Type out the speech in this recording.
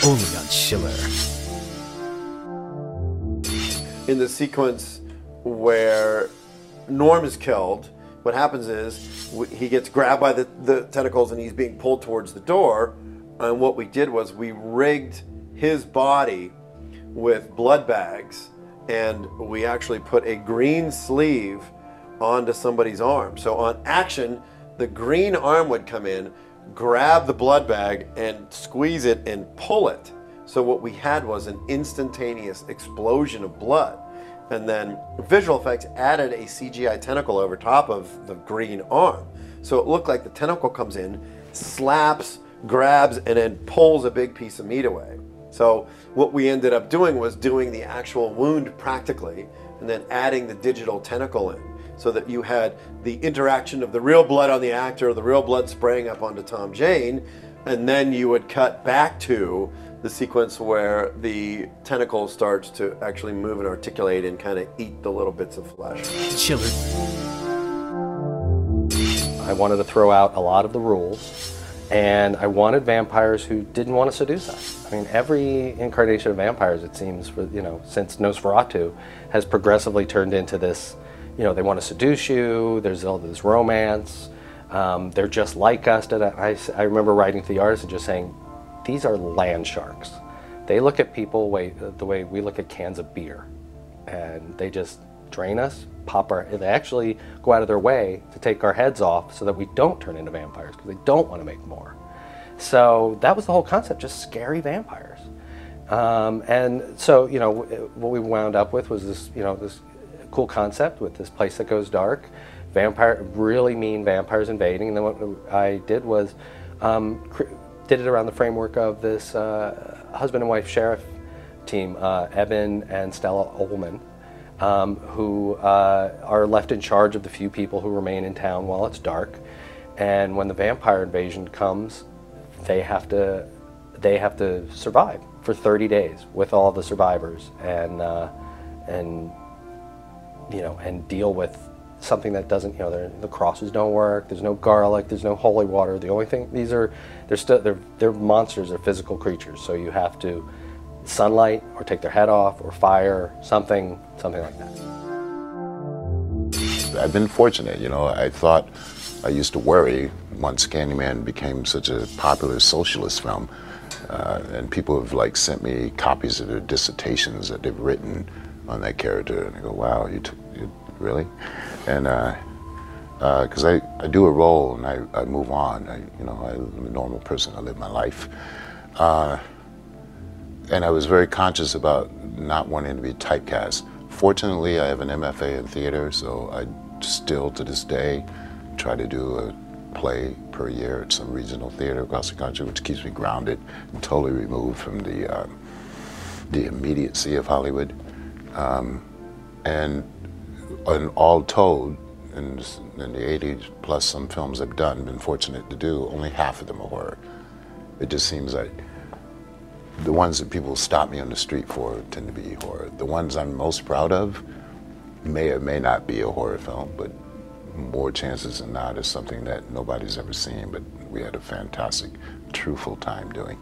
only on Schiller. In the sequence where Norm is killed, what happens is he gets grabbed by the tentacles and he's being pulled towards the door. And what we did was we rigged his body with blood bags, and we actually put a green sleeve onto somebody's arm. So on action, the green arm would come in, grab the blood bag and squeeze it and pull it. So what we had was an instantaneous explosion of blood. And then visual effects added a CGI tentacle over top of the green arm. So it looked like the tentacle comes in, slaps, grabs, and then pulls a big piece of meat away. So what we ended up doing was doing the actual wound practically, and then adding the digital tentacle in, so that you had the interaction of the real blood on the actor, the real blood spraying up onto Tom Jane, and then you would cut back to the sequence where the tentacle starts to actually move and articulate and kind of eat the little bits of flesh. Schiller. I wanted to throw out a lot of the rules, and I wanted vampires who didn't want to seduce us. I mean, every incarnation of vampires, it seems, for, since Nosferatu, has progressively turned into this, they want to seduce you, there's all this romance, they're just like us. I remember writing to the artist and just saying, these are land sharks. They look at people the way we look at cans of beer, and they just drain us, they actually go out of their way to take our heads off so that we don't turn into vampires, because they don't want to make more. So that was the whole concept, just scary vampires. And so, what we wound up with was this, this cool concept with this place that goes dark, really mean vampires invading. And then what I did was did it around the framework of this husband and wife sheriff team, Eben and Stella Ullman, who are left in charge of the few people who remain in town while it's dark. And when the vampire invasion comes, they have to survive for 30 days with all the survivors, and deal with something that doesn't, the crosses don't work, there's no garlic, there's no holy water. The only thing, they're monsters, they're physical creatures, so you have to sunlight or take their head off or fire, something like that. I've been fortunate, I used to worry once Candyman became such a popular socialist film, and people have sent me copies of their dissertations that they've written on that character, and I go, wow, you really? And because I do a role and I move on. I'm a normal person. I live my life, and I was very conscious about not wanting to be typecast. Fortunately, I have an MFA in theater, so I still to this day try to do a play per year at some regional theater across the country, which keeps me grounded and totally removed from the immediacy of Hollywood. And all told, in the 80s plus some films I've done, been fortunate to do, only half of them are horror. It just seems like the ones that people stop me on the street for tend to be horror. The ones I'm most proud of may or may not be a horror film, but more chances than not is something that nobody's ever seen, but we had a fantastic, truthful time doing.